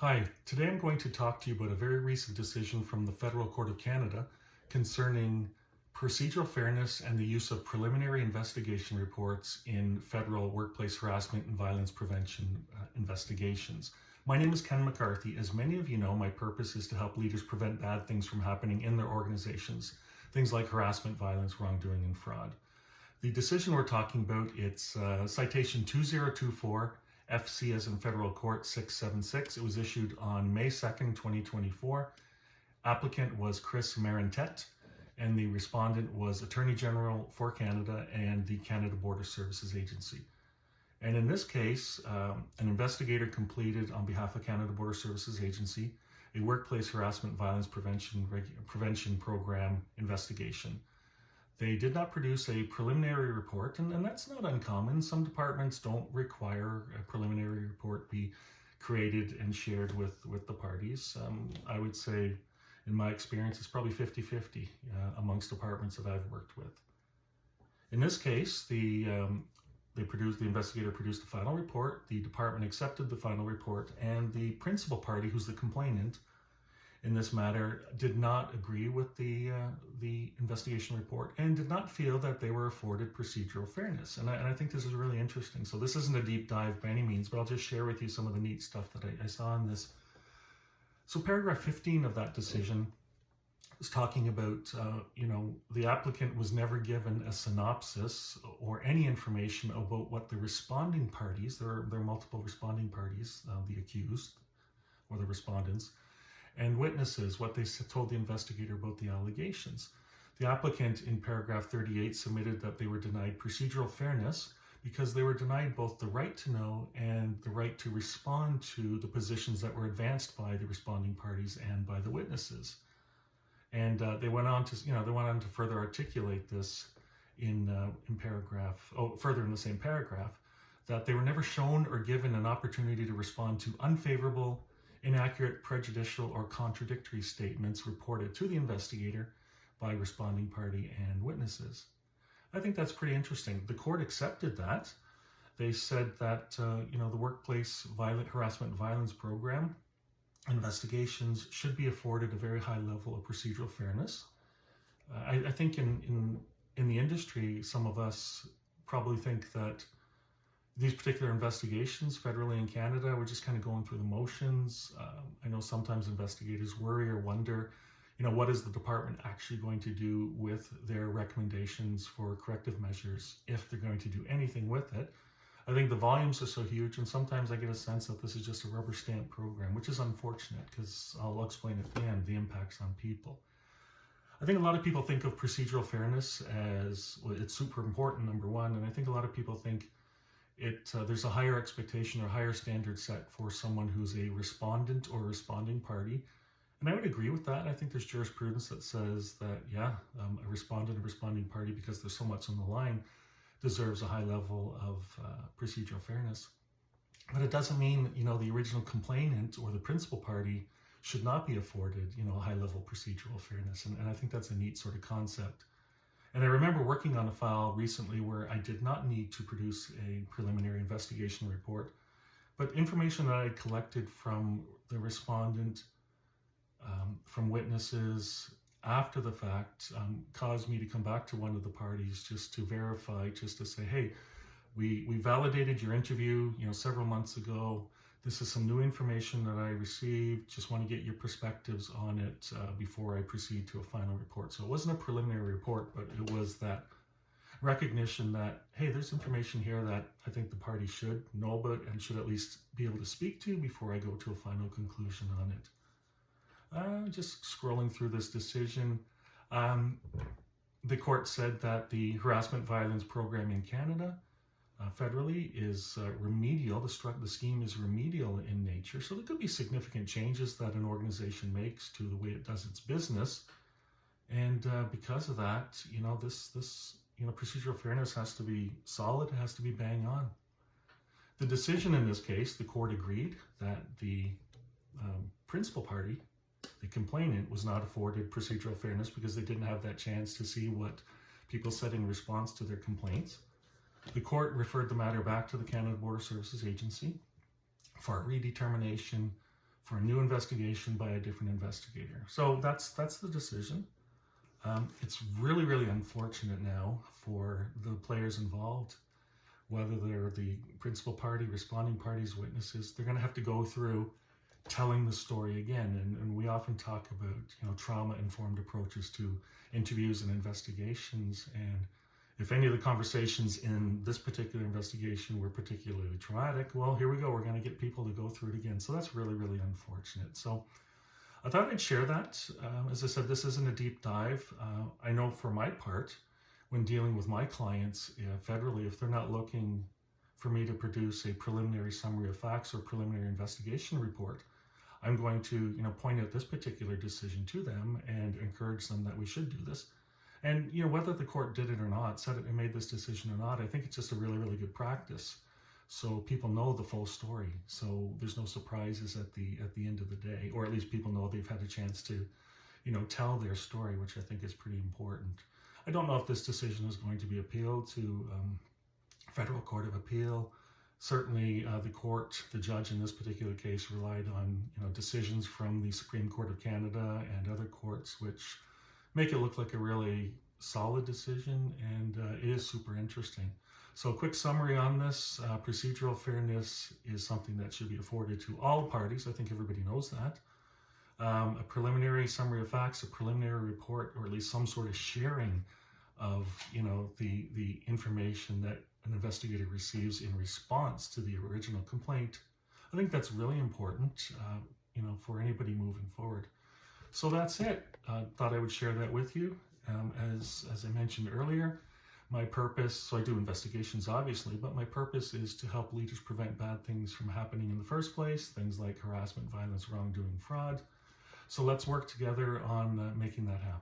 Hi, today I'm going to talk to you about a very recent decision from the Federal Court of Canada concerning procedural fairness and the use of preliminary investigation reports in federal workplace harassment and violence prevention investigations. My name is Ken McCarthy. As many of you know, my purpose is to help leaders prevent bad things from happening in their organizations, things like harassment, violence, wrongdoing, and fraud. The decision we're talking about, it's citation 2024 FC as in Federal Court 676. It was issued on May 2nd, 2024. Applicant was Chris Marentet, and the respondent was Attorney General for Canada and the Canada Border Services Agency. And in this case, an investigator completed on behalf of Canada Border Services Agency a workplace harassment violence prevention program investigation. They did not produce a preliminary report, and that's not uncommon. Some departments don't require a preliminary report be created and shared with the parties. I would say, in my experience, it's probably 50-50 amongst departments that I've worked with. In this case, the investigator produced the final report, the department accepted the final report, and the principal party, who's the complainant in this matter, did not agree with the investigation report and did not feel that they were afforded procedural fairness. And I think this is really interesting. So this isn't a deep dive by any means, but I'll just share with you some of the neat stuff that I saw in this. So paragraph 15 of that decision is talking about, the applicant was never given a synopsis or any information about what the responding parties, there are multiple responding parties, the accused or the respondents, and witnesses, what they told the investigator about the allegations. The applicant in paragraph 38 submitted that they were denied procedural fairness because they were denied both the right to know and the right to respond to the positions that were advanced by the responding parties and by the witnesses. And they went on to further articulate this further in the same paragraph, that they were never shown or given an opportunity to respond to unfavorable, inaccurate, prejudicial, or contradictory statements reported to the investigator by responding party and witnesses. I think that's pretty interesting. The court accepted that. They said that the workplace harassment and violence program investigations should be afforded a very high level of procedural fairness. I think in the industry, some of us probably think that these particular investigations federally in Canada, we're just kind of going through the motions. I know sometimes investigators worry or wonder, what is the department actually going to do with their recommendations for corrective measures, if they're going to do anything with it. I think the volumes are so huge, and sometimes I get a sense that this is just a rubber stamp program, which is unfortunate because I'll explain at the end the impacts on people. I think a lot of people think of procedural fairness as, well, it's super important, number one, and I think a lot of people think there's a higher expectation or higher standard set for someone who's a respondent or responding party. And I would agree with that. I think there's jurisprudence that says that, a respondent and responding party, because there's so much on the line, deserves a high level of procedural fairness. But it doesn't mean, the original complainant or the principal party should not be afforded, a high level procedural fairness. And I think that's a neat sort of concept. And I remember working on a file recently where I did not need to produce a preliminary investigation report, but information that I had collected from the respondent, from witnesses after the fact, caused me to come back to one of the parties just to verify, just to say, hey, we validated your interview, several months ago. This is some new information that I received. Just want to get your perspectives on it before I proceed to a final report. So it wasn't a preliminary report, but it was that recognition that, hey, there's information here that I think the party should know about and should at least be able to speak to before I go to a final conclusion on it. Just scrolling through this decision, the court said that the harassment violence program in Canada federally is remedial. The scheme is remedial in nature, so there could be significant changes that an organization makes to the way it does its business, and because of that, this procedural fairness has to be solid. It has to be bang on. The decision in this case, the court agreed that the principal party, the complainant, was not afforded procedural fairness because they didn't have that chance to see what people said in response to their complaints. The court referred the matter back to the Canada Border Services Agency for redetermination, for a new investigation by a different investigator. So that's the decision. It's really, really unfortunate now for the players involved, whether they're the principal party, responding parties, witnesses. They're going to have to go through telling the story again. And we often talk about, trauma-informed approaches to interviews and investigations. And if any of the conversations in this particular investigation were particularly traumatic, well, here we go. We're going to get people to go through it again. So that's really, really unfortunate. So I thought I'd share that. As I said, this isn't a deep dive. I know for my part, when dealing with my clients federally, if they're not looking for me to produce a preliminary summary of facts or preliminary investigation report, I'm going to, point out this particular decision to them and encourage them that we should do this. And, whether the court did it or not, said it and made this decision or not, I think it's just a really, really good practice. So people know the full story. So there's no surprises at the end of the day, or at least people know they've had a chance to, tell their story, which I think is pretty important. I don't know if this decision is going to be appealed to Federal Court of Appeal. Certainly the judge in this particular case relied on, decisions from the Supreme Court of Canada and other courts, which make it look like a really solid decision, and it is super interesting. So a quick summary on this, procedural fairness is something that should be afforded to all parties. I think everybody knows that. A preliminary summary of facts, a preliminary report, or at least some sort of sharing of, the information that an investigator receives in response to the original complaint. I think that's really important, for anybody moving forward. So that's it. Thought I would share that with you. As I mentioned earlier, my purpose, so I do investigations obviously, but my purpose is to help leaders prevent bad things from happening in the first place, things like harassment, violence, wrongdoing, fraud. So let's work together on making that happen.